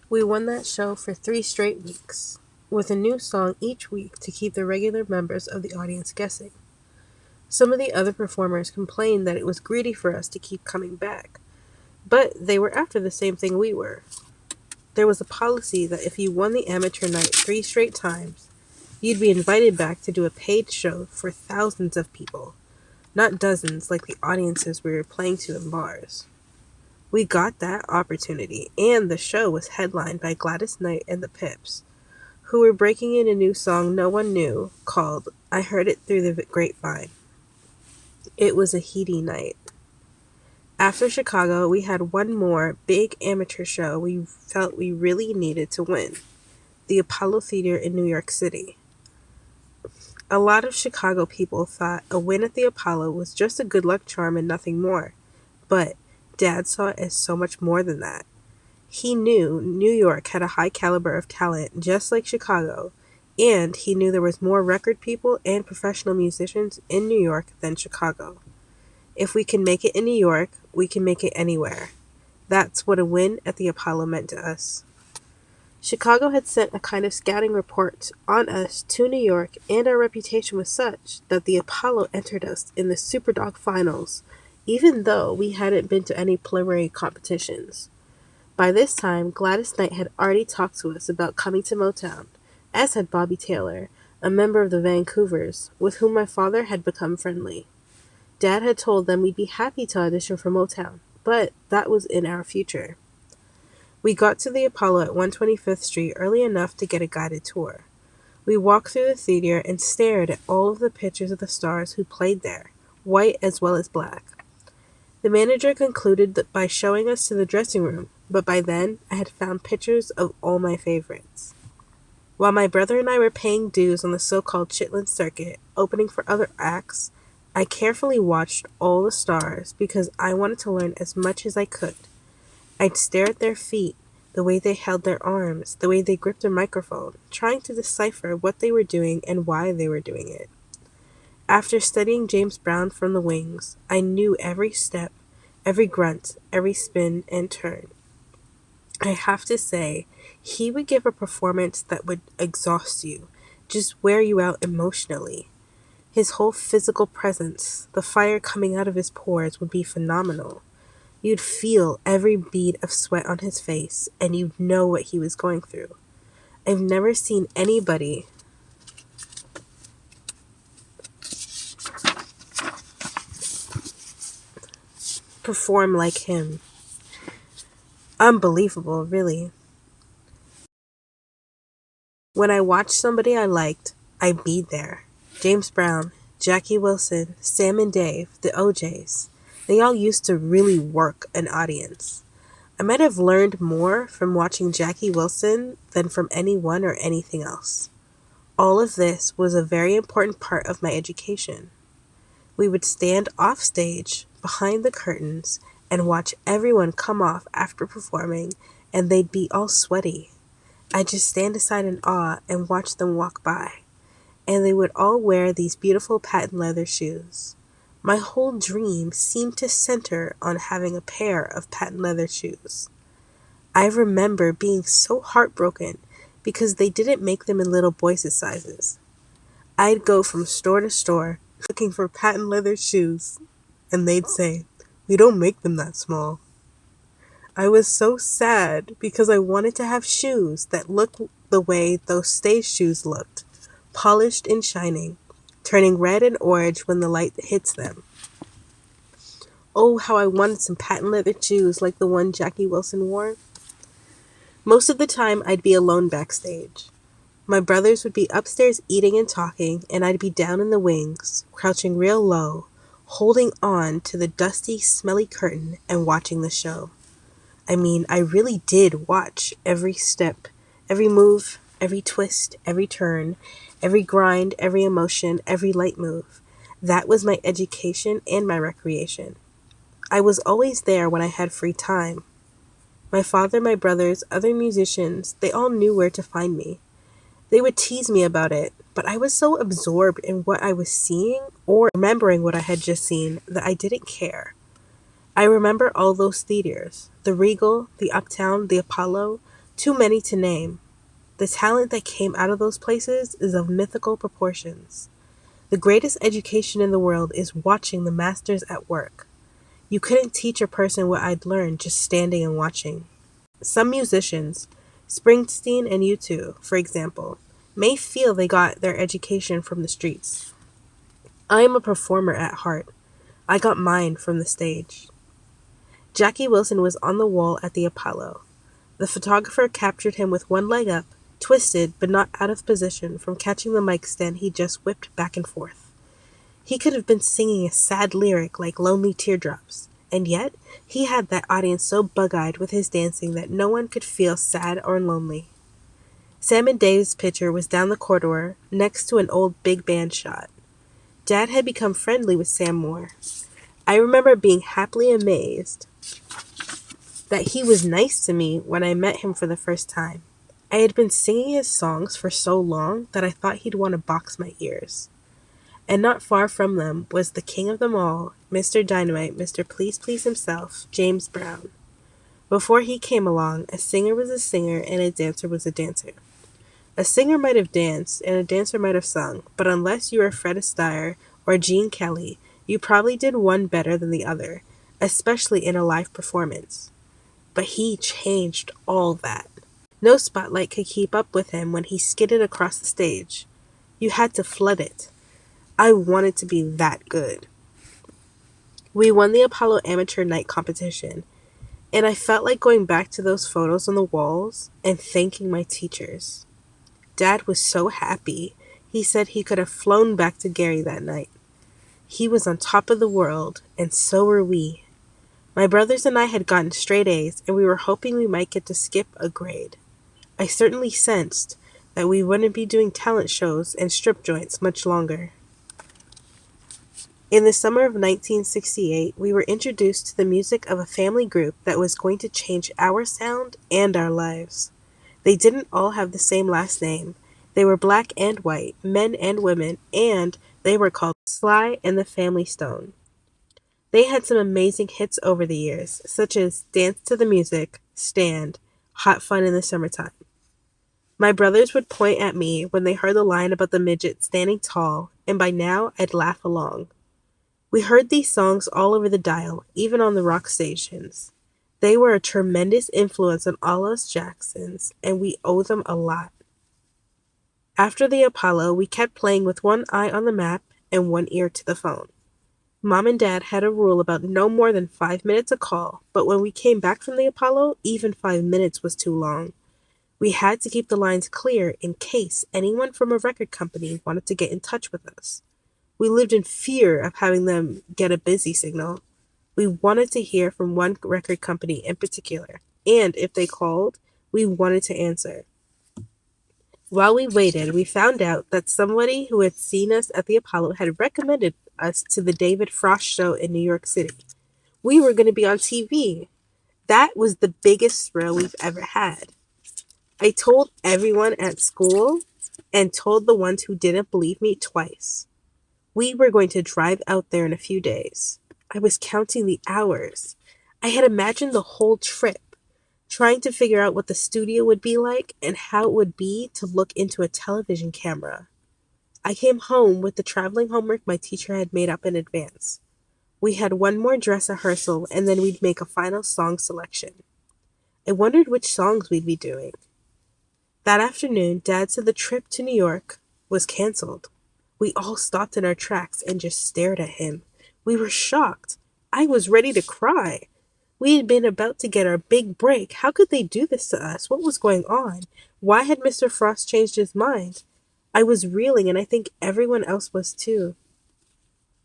We won that show for 3 straight weeks, with a new song each week to keep the regular members of the audience guessing. Some of the other performers complained that it was greedy for us to keep coming back, but they were after the same thing we were. There was a policy that if you won the amateur night 3 straight times, you'd be invited back to do a paid show for thousands of people, not dozens like the audiences we were playing to in bars. We got that opportunity, and the show was headlined by Gladys Knight and the Pips, who were breaking in a new song no one knew called I Heard It Through the Grapevine. It was a heady night. After Chicago, we had one more big amateur show we felt we really needed to win, the Apollo Theater in New York City. A lot of Chicago people thought a win at the Apollo was just a good luck charm and nothing more, but Dad saw it as so much more than that. He knew New York had a high caliber of talent just like Chicago, and he knew there was more record people and professional musicians in New York than Chicago. If we can make it in New York, we can make it anywhere. That's what a win at the Apollo meant to us. Chicago had sent a kind of scouting report on us to New York, and our reputation was such that the Apollo entered us in the Superdog finals, even though we hadn't been to any preliminary competitions. By this time, Gladys Knight had already talked to us about coming to Motown, as had Bobby Taylor, a member of the Vancouvers, with whom my father had become friendly. Dad had told them we'd be happy to audition for Motown, but that was in our future. We got to the Apollo at 125th Street early enough to get a guided tour. We walked through the theater and stared at all of the pictures of the stars who played there, white as well as black. The manager concluded that by showing us to the dressing room, but by then I had found pictures of all my favorites. While my brother and I were paying dues on the so-called Chitlin circuit, opening for other acts, I carefully watched all the stars because I wanted to learn as much as I could. I'd stare at their feet, the way they held their arms, the way they gripped a microphone, trying to decipher what they were doing and why they were doing it. After studying James Brown from the wings, I knew every step, every grunt, every spin and turn. I have to say, he would give a performance that would exhaust you, just wear you out emotionally. His whole physical presence, the fire coming out of his pores, would be phenomenal. You'd feel every bead of sweat on his face, and you'd know what he was going through. I've never seen anybody perform like him. Unbelievable, really. When I watched somebody I liked, I'd be there. James Brown, Jackie Wilson, Sam and Dave, the OJs. They all used to really work an audience. I might have learned more from watching Jackie Wilson than from anyone or anything else. All of this was a very important part of my education. We would stand off stage, behind the curtains, and watch everyone come off after performing, and they'd be all sweaty. I'd just stand aside in awe and watch them walk by, and they would all wear these beautiful patent leather shoes. My whole dream seemed to center on having a pair of patent leather shoes. I remember being so heartbroken because they didn't make them in little boys' sizes. I'd go from store to store looking for patent leather shoes, and they'd say, "We don't make them that small." I was so sad because I wanted to have shoes that looked the way those stage shoes looked, polished and shining, turning red and orange when the light hits them. Oh, how I wanted some patent leather shoes like the one Jackie Wilson wore. Most of the time, I'd be alone backstage. My brothers would be upstairs eating and talking, and I'd be down in the wings, crouching real low, holding on to the dusty, smelly curtain and watching the show. I mean, I really did watch every step, every move, every twist, every turn, every grind, every emotion, every light move. That was my education and my recreation. I was always there when I had free time. My father, my brothers, other musicians, they all knew where to find me. They would tease me about it, but I was so absorbed in what I was seeing or remembering what I had just seen that I didn't care. I remember all those theaters, the Regal, the Uptown, the Apollo, Too many to name. The talent that came out of those places is of mythical proportions. The greatest education in the world is watching the masters at work. You couldn't teach a person what I'd learned just standing and watching. Some musicians, Springsteen and U2, for example, may feel they got their education from the streets. I am a performer at heart. I got mine from the stage. Jackie Wilson was on the wall at the Apollo. The photographer captured him with one leg up, twisted but not out of position from catching the mic stand he just whipped back and forth. He could have been singing a sad lyric like Lonely Teardrops, and yet he had that audience so bug-eyed with his dancing that no one could feel sad or lonely. Sam and Dave's picture was down the corridor next to an old big band shot. Dad had become friendly with Sam Moore. I remember being happily amazed that he was nice to me when I met him for the first time. I had been singing his songs for so long that I thought he'd want to box my ears. And not far from them was the king of them all, Mr. Dynamite, Mr. Please Please himself, James Brown. Before he came along, a singer was a singer and a dancer was a dancer. A singer might have danced and a dancer might have sung, but unless you were Fred Astaire or Gene Kelly, you probably did one better than the other, especially in a live performance. But he changed all that. No spotlight could keep up with him when he skidded across the stage. You had to flood it. I wanted to be that good. We won the Apollo Amateur Night competition, and I felt like going back to those photos on the walls and thanking my teachers. Dad was so happy. He said he could have flown back to Gary that night. He was on top of the world, and so were we. My brothers and I had gotten straight A's, and we were hoping we might get to skip a grade. I certainly sensed that we wouldn't be doing talent shows and strip joints much longer. In the summer of 1968, we were introduced to the music of a family group that was going to change our sound and our lives. They didn't all have the same last name. They were black and white, men and women, and they were called Sly and the Family Stone. They had some amazing hits over the years, such as Dance to the Music, Stand, Hot Fun in the Summertime. My brothers would point at me when they heard the line about the midget standing tall, and by now I'd laugh along. We heard these songs all over the dial, even on the rock stations. They were a tremendous influence on all us Jacksons, and we owe them a lot. After the Apollo, we kept playing with one eye on the map and one ear to the phone. Mom and Dad had a rule about no more than 5 minutes a call, but when we came back from the Apollo, even 5 minutes was too long. We had to keep the lines clear in case anyone from a record company wanted to get in touch with us. We lived in fear of having them get a busy signal. We wanted to hear from one record company in particular, and if they called, we wanted to answer. While we waited, we found out that somebody who had seen us at the Apollo had recommended us to the David Frost show in New York City. We were going to be on TV. That was the biggest thrill we've ever had. I told everyone at school and told the ones who didn't believe me twice. We were going to drive out there in a few days. I was counting the hours. I had imagined the whole trip, trying to figure out what the studio would be like and how it would be to look into a television camera. I came home with the traveling homework my teacher had made up in advance. We had one more dress rehearsal and then we'd make a final song selection. I wondered which songs we'd be doing. That afternoon, Dad said the trip to New York was canceled. We all stopped in our tracks and just stared at him. We were shocked. I was ready to cry. We had been about to get our big break. How could they do this to us? What was going on? Why had Mr. Frost changed his mind? I was reeling, and I think everyone else was too.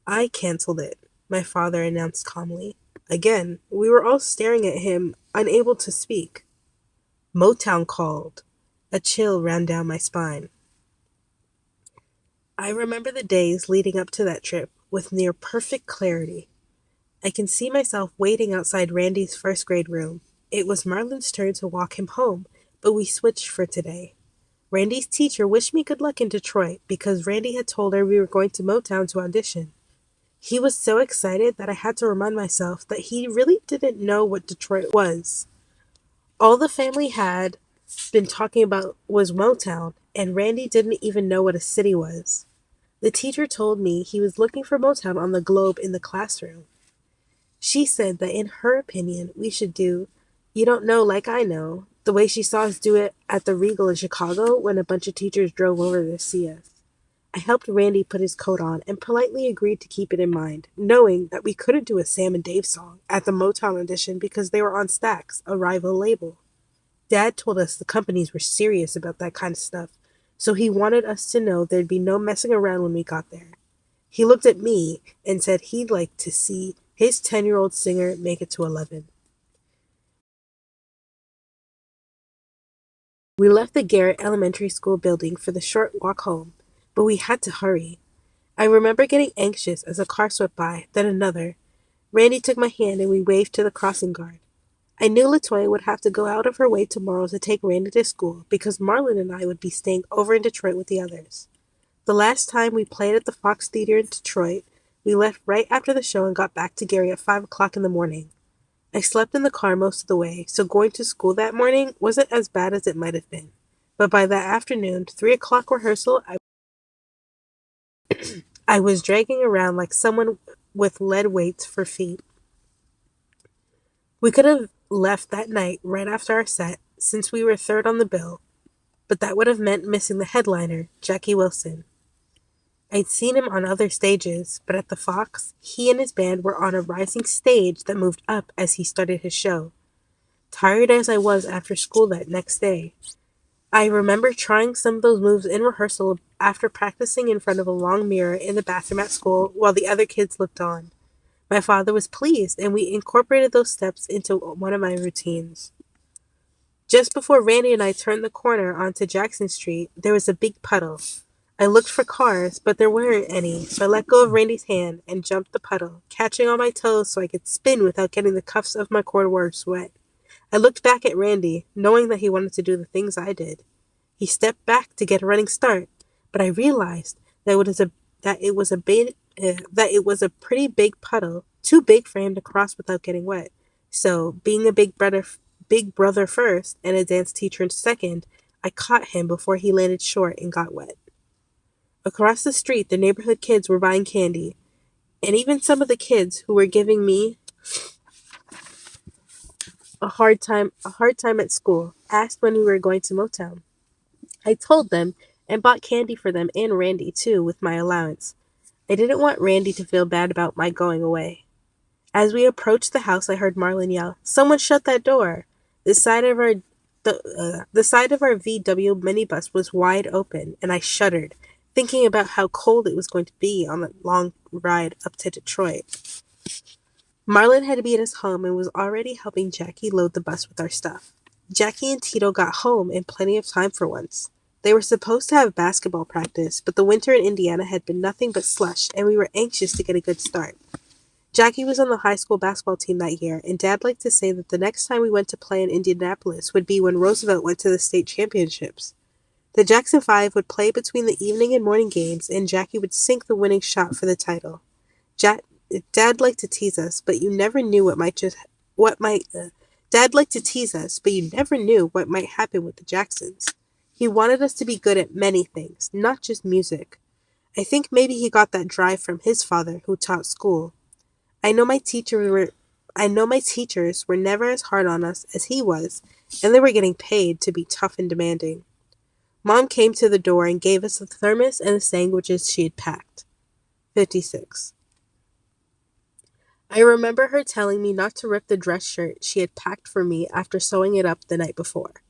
I canceled it, my father announced calmly. Again, we were all staring at him, unable to speak. Motown called. A chill ran down my spine. I remember the days leading up to that trip with near perfect clarity. I can see myself waiting outside Randy's first grade room. It was Marlon's turn to walk him home, but we switched for today. Randy's teacher wished me good luck in Detroit because Randy had told her we were going to Motown to audition. He was so excited that I had to remind myself that he really didn't know what Detroit was. All the family had been talking about was Motown, and Randy didn't even know what a city was. The teacher told me he was looking for Motown on the globe in the classroom. She said that in her opinion, we should do You Don't Know Like I Know, the way she saw us do it at the Regal in Chicago when a bunch of teachers drove over to see us. I helped Randy put his coat on and politely agreed to keep it in mind, knowing that we couldn't do a Sam and Dave song at the Motown audition because they were on Stax, a rival label. Dad told us the companies were serious about that kind of stuff, so he wanted us to know there'd be no messing around when we got there. He looked at me and said he'd like to see his 10-year-old singer make it to 11. We left the Garrett Elementary School building for the short walk home, but we had to hurry. I remember getting anxious as a car swept by, then another. Randy took my hand and we waved to the crossing guard. I knew Latoya would have to go out of her way tomorrow to take Randy to school because Marlon and I would be staying over in Detroit with the others. The last time we played at the Fox Theater in Detroit, we left right after the show and got back to Gary at 5 o'clock in the morning. I slept in the car most of the way, so going to school that morning wasn't as bad as it might have been. But by that afternoon, 3 o'clock rehearsal, I was dragging around like someone with lead weights for feet. We could have left that night right after our set, since we were third on the bill, but that would have meant missing the headliner, Jackie Wilson. I'd seen him on other stages, but at the Fox, he and his band were on a rising stage that moved up as he started his show. Tired as I was after school that next day, I remember trying some of those moves in rehearsal after practicing in front of a long mirror in the bathroom at school while the other kids looked on. My father was pleased, and we incorporated those steps into one of my routines. Just before Randy and I turned the corner onto Jackson Street, there was a big puddle. I looked for cars, but there weren't any, so I let go of Randy's hand and jumped the puddle, catching on my toes so I could spin without getting the cuffs of my corduroys wet. I looked back at Randy, knowing that he wanted to do the things I did. He stepped back to get a running start, but I realized that it was a pretty big puddle, too big for him to cross without getting wet. So, being a big brother first and a dance teacher second, I caught him before he landed short and got wet. Across the street, the neighborhood kids were buying candy, and even some of the kids who were giving me a hard time at school asked when we were going to Motown. I told them and bought candy for them and Randy too with my allowance. I didn't want Randy to feel bad about my going away. As we approached the house, I heard Marlon yell, "Someone shut that door!" The side of our the side of our VW minibus was wide open, and I shuddered, thinking about how cold it was going to be on the long ride up to Detroit. Marlon had been at us home and was already helping Jackie load the bus with our stuff. Jackie and Tito got home in plenty of time for once. They were supposed to have basketball practice, but the winter in Indiana had been nothing but slush, and we were anxious to get a good start. Jackie was on the high school basketball team that year, and Dad liked to say that the next time we went to play in Indianapolis would be when Roosevelt went to the state championships. The Jackson Five would play between the evening and morning games, and Jackie would sink the winning shot for the title. Dad liked to tease us, but you never knew what might. Dad liked to tease us, but you never knew what might happen with the Jacksons. He wanted us to be good at many things, not just music. I think maybe he got that drive from his father, who taught school. I know my teachers were never as hard on us as he was, and they were getting paid to be tough and demanding. Mom came to the door and gave us the thermos and the sandwiches she had packed. 56. I remember her telling me not to rip the dress shirt she had packed for me after sewing it up the night before.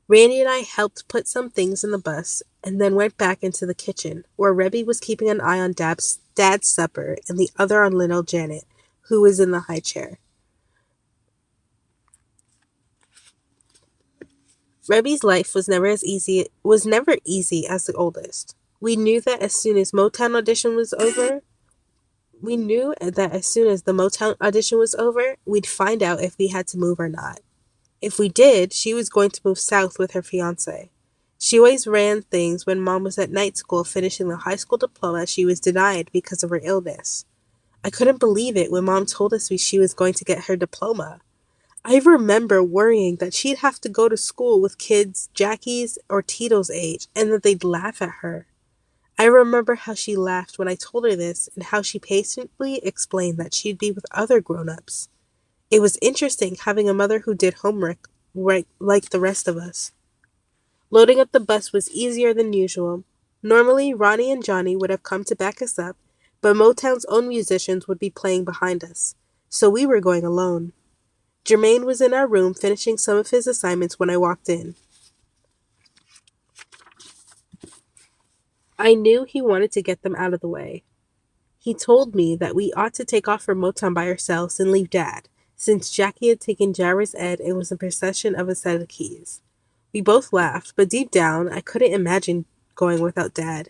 Randy and I helped put some things in the bus and then went back into the kitchen, where Rebby was keeping an eye on Dad's supper and the other on little Janet, who was in the high chair. Rebby's life was never easy as the oldest. We knew that as soon as the Motown audition was over, we'd find out if we had to move or not. If we did, she was going to move south with her fiancé. She always ran things when Mom was at night school finishing the high school diploma she was denied because of her illness. I couldn't believe it when Mom told us she was going to get her diploma. I remember worrying that she'd have to go to school with kids Jackie's or Tito's age and that they'd laugh at her. I remember how she laughed when I told her this and how she patiently explained that she'd be with other grown-ups. It was interesting having a mother who did homework right like the rest of us. Loading up the bus was easier than usual. Normally, Ronnie and Johnny would have come to back us up, but Motown's own musicians would be playing behind us, so we were going alone. Jermaine was in our room finishing some of his assignments when I walked in. I knew he wanted to get them out of the way. He told me that we ought to take off from Motown by ourselves and leave Dad, since Jackie had taken Jairus Ed and was in possession of a set of keys. We both laughed, but deep down, I couldn't imagine going without Dad.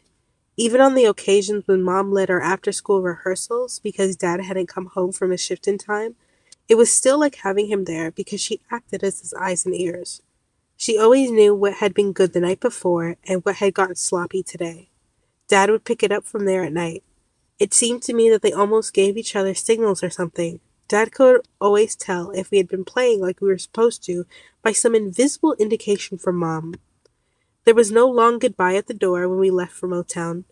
Even on the occasions when Mom led our after-school rehearsals because Dad hadn't come home from his shift in time, it was still like having him there because she acted as his eyes and ears. She always knew what had been good the night before and what had gotten sloppy today. Dad would pick it up from there at night. It seemed to me that they almost gave each other signals or something. Dad could always tell if we had been playing like we were supposed to by some invisible indication from Mom. There was no long goodbye at the door when we left for Motown.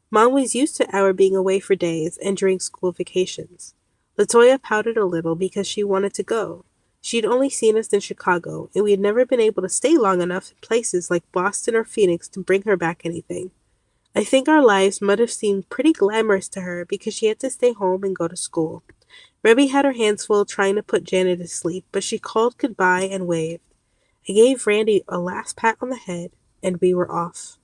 Mom was used to our being away for days and during school vacations. Latoya pouted a little because she wanted to go. She'd only seen us in Chicago, and we had never been able to stay long enough in places like Boston or Phoenix to bring her back anything. I think our lives might have seemed pretty glamorous to her because she had to stay home and go to school. Rebby had her hands full trying to put Janet to sleep, but she called goodbye and waved. I gave Randy a last pat on the head, and we were off.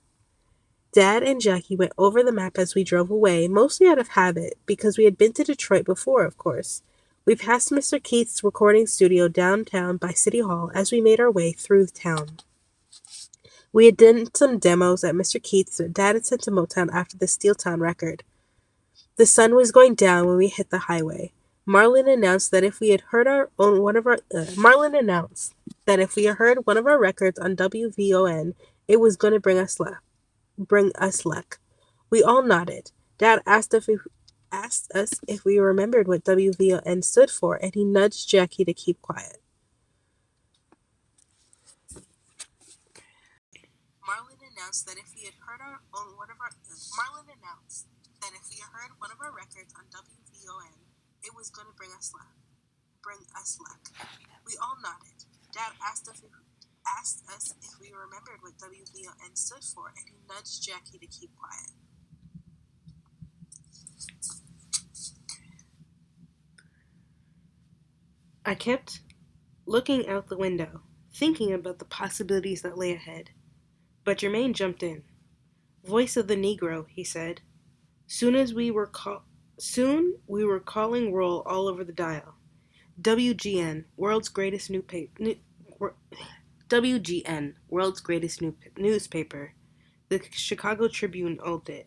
Dad and Jackie went over the map as we drove away, mostly out of habit, because we had been to Detroit before, of course. We passed Mr. Keith's recording studio downtown by City Hall as we made our way through town. We had done some demos at Mr. Keith's that Dad had sent to Motown after the Steeltown record. The sun was going down when we hit the highway. Marlon announced that if we had heard one of our records on WVON, it was going to bring us luck. We all nodded. Dad asked us if we remembered what WVON stood for, and he nudged Jackie to keep quiet. Marlon announced that if we had heard one of our records on WVON, it was going to bring us luck. We all nodded. Dad asked us if we remembered what WVON stood for, and he nudged Jackie to keep quiet. I kept looking out the window, thinking about the possibilities that lay ahead. But Jermaine jumped in. "Voice of the Negro," he said. Soon we were calling roll all over the dial. WGN, world's greatest WGN, world's greatest newspaper. The Chicago Tribune owned it.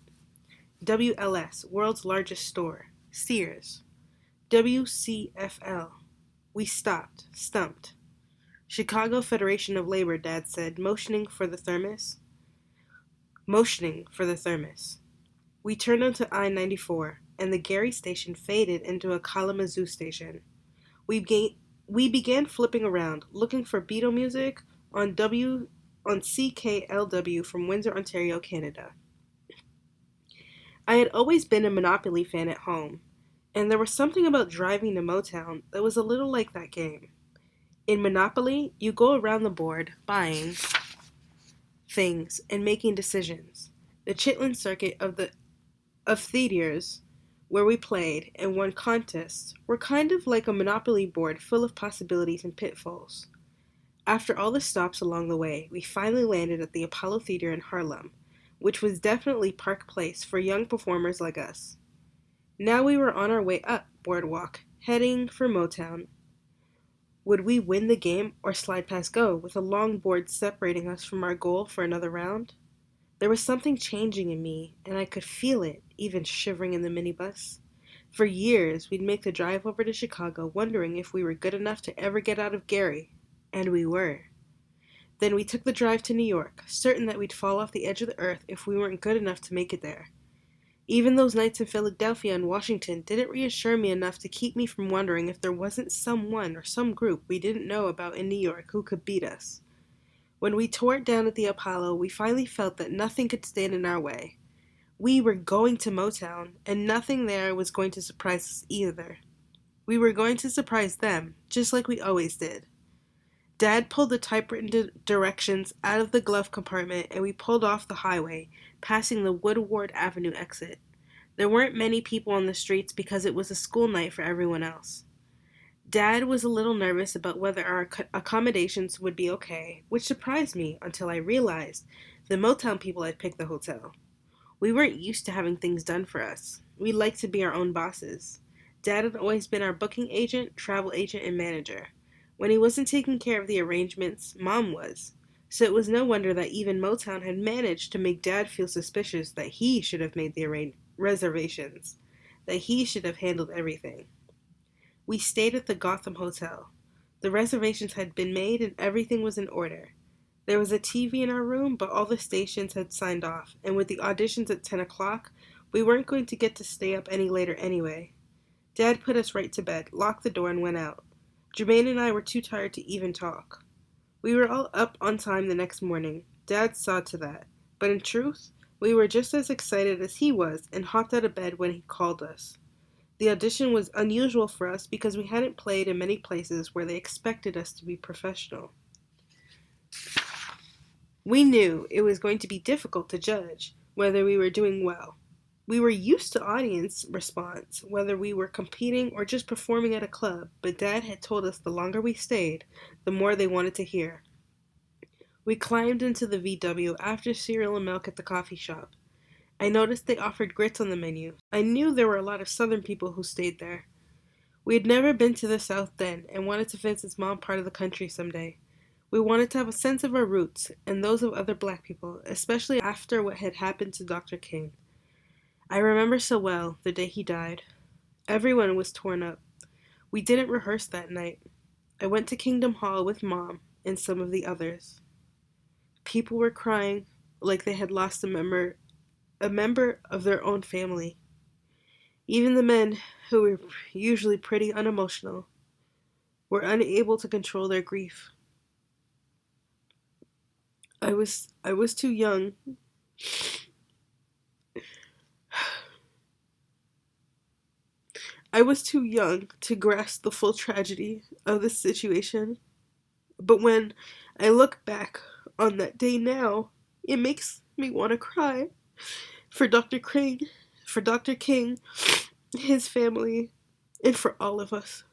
WLS, world's largest store. Sears. WCFL. We stopped, stumped. Chicago Federation of Labor, Dad said, motioning for the thermos. We turned onto I-94, and the Gary station faded into a Kalamazoo station. We began flipping around, looking for Beatle music on CKLW from Windsor, Ontario, Canada. I had always been a Monopoly fan at home, and there was something about driving to Motown that was a little like that game. In Monopoly, you go around the board, buying things and making decisions. The Chitlin circuit of theaters where we played and won contests were kind of like a Monopoly board full of possibilities and pitfalls. After all the stops along the way, we finally landed at the Apollo Theater in Harlem, which was definitely Park Place for young performers like us. Now we were on our way up Boardwalk, heading for Motown. Would we win the game or slide past go, with a long board separating us from our goal for another round? There was something changing in me, and I could feel it, even shivering in the minibus. For years, we'd make the drive over to Chicago, wondering if we were good enough to ever get out of Gary. And we were. Then we took the drive to New York, certain that we'd fall off the edge of the earth if we weren't good enough to make it there. Even those nights in Philadelphia and Washington didn't reassure me enough to keep me from wondering if there wasn't someone or some group we didn't know about in New York who could beat us. When we tore it down at the Apollo, we finally felt that nothing could stand in our way. We were going to Motown, and nothing there was going to surprise us either. We were going to surprise them, just like we always did. Dad pulled the typewritten directions out of the glove compartment, and we pulled off the highway, passing the Woodward Avenue exit. There weren't many people on the streets because it was a school night for everyone else. Dad was a little nervous about whether our accommodations would be okay, which surprised me until I realized the Motown people had picked the hotel. We weren't used to having things done for us. We liked to be our own bosses. Dad had always been our booking agent, travel agent, and manager. When he wasn't taking care of the arrangements, Mom was. So it was no wonder that even Motown had managed to make Dad feel suspicious that he should have made the reservations, that he should have handled everything. We stayed at the Gotham Hotel. The reservations had been made and everything was in order. There was a TV in our room, but all the stations had signed off, and with the auditions at 10 o'clock, we weren't going to get to stay up any later anyway. Dad put us right to bed, locked the door, and went out. Jermaine and I were too tired to even talk. We were all up on time the next morning. Dad saw to that. But in truth, we were just as excited as he was and hopped out of bed when he called us. The audition was unusual for us because we hadn't played in many places where they expected us to be professional. We knew it was going to be difficult to judge whether we were doing well. We were used to audience response, whether we were competing or just performing at a club, but Dad had told us the longer we stayed, the more they wanted to hear. We climbed into the VW after cereal and milk at the coffee shop. I noticed they offered grits on the menu. I knew there were a lot of Southern people who stayed there. We had never been to the South then and wanted to visit Mom part of the country someday. We wanted to have a sense of our roots and those of other Black people, especially after what had happened to Dr. King. I remember so well the day he died. Everyone was torn up. We didn't rehearse that night. I went to Kingdom Hall with Mom and some of the others. People were crying like they had lost a member of their own family. Even the men, who were usually pretty unemotional, were unable to control their grief. I was too young. I was too young to grasp the full tragedy of this situation. But when I look back on that day now, it makes me want to cry for Dr. King, his family, and for all of us.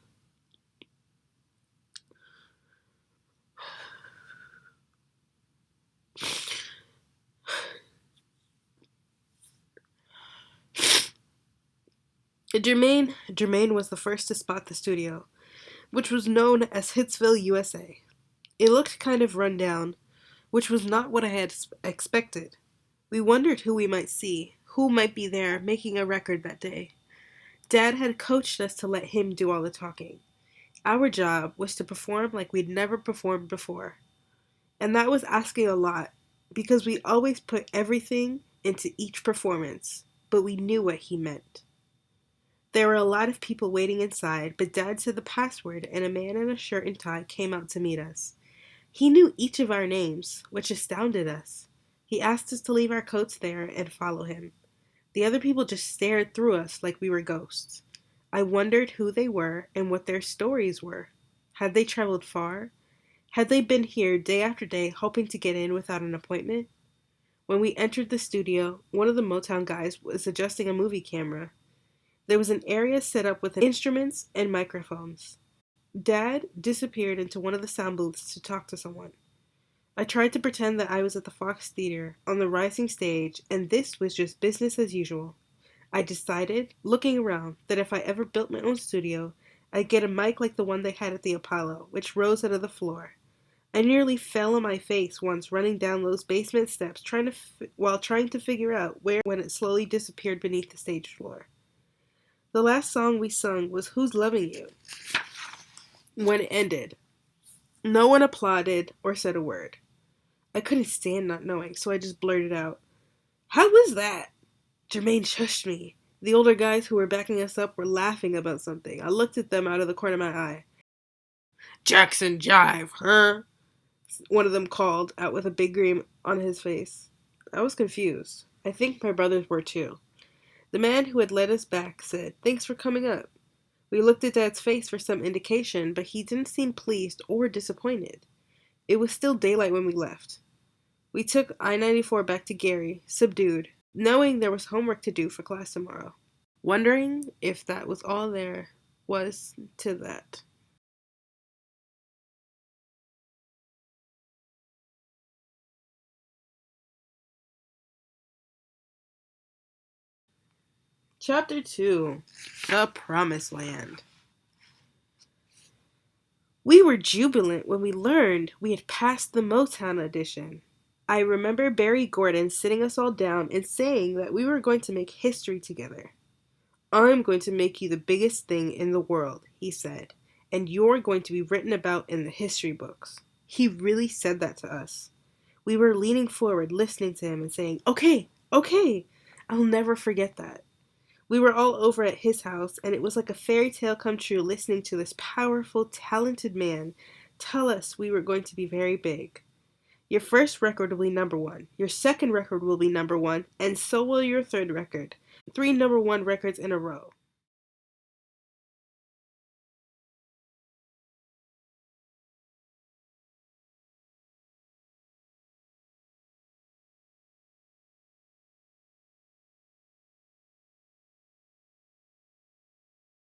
Jermaine was the first to spot the studio, which was known as Hitsville, USA. It looked kind of run down, which was not what I had expected. We wondered who we might see, who might be there making a record that day. Dad had coached us to let him do all the talking. Our job was to perform like we'd never performed before. And that was asking a lot, because we always put everything into each performance, but we knew what he meant. There were a lot of people waiting inside, but Dad said the password and a man in a shirt and tie came out to meet us. He knew each of our names, which astounded us. He asked us to leave our coats there and follow him. The other people just stared through us like we were ghosts. I wondered who they were and what their stories were. Had they traveled far? Had they been here day after day hoping to get in without an appointment? When we entered the studio, one of the Motown guys was adjusting a movie camera. There was an area set up with instruments and microphones. Dad disappeared into one of the sound booths to talk to someone. I tried to pretend that I was at the Fox Theater on the rising stage, and this was just business as usual. I decided, looking around, that if I ever built my own studio, I'd get a mic like the one they had at the Apollo, which rose out of the floor. I nearly fell on my face once running down those basement steps while trying to figure out where when it slowly disappeared beneath the stage floor. The last song we sung was Who's Loving You? When it ended, no one applauded or said a word. I couldn't stand not knowing, so I just blurted out, "How was that?" Jermaine shushed me. The older guys who were backing us up were laughing about something. I looked at them out of the corner of my eye. Jackson Jive, huh? One of them called, out with a big grin on his face. I was confused. I think my brothers were too. The man who had led us back said, "Thanks for coming up." We looked at Dad's face for some indication, but he didn't seem pleased or disappointed. It was still daylight when we left. We took I-94 back to Gary, subdued, knowing there was homework to do for class tomorrow. Wondering if that was all there was to that. Chapter 2. The Promised Land. We were jubilant when we learned we had passed the Motown audition. I remember Barry Gordon sitting us all down and saying that we were going to make history together. "I'm going to make you the biggest thing in the world," he said, "and you're going to be written about in the history books." He really said that to us. We were leaning forward, listening to him and saying, "Okay, okay." I'll never forget that. We were all over at his house, and it was like a fairy tale come true listening to this powerful, talented man tell us we were going to be very big. Your first record will be #1. Your second record will be #1, and so will your third record. 3 #1 records in a row.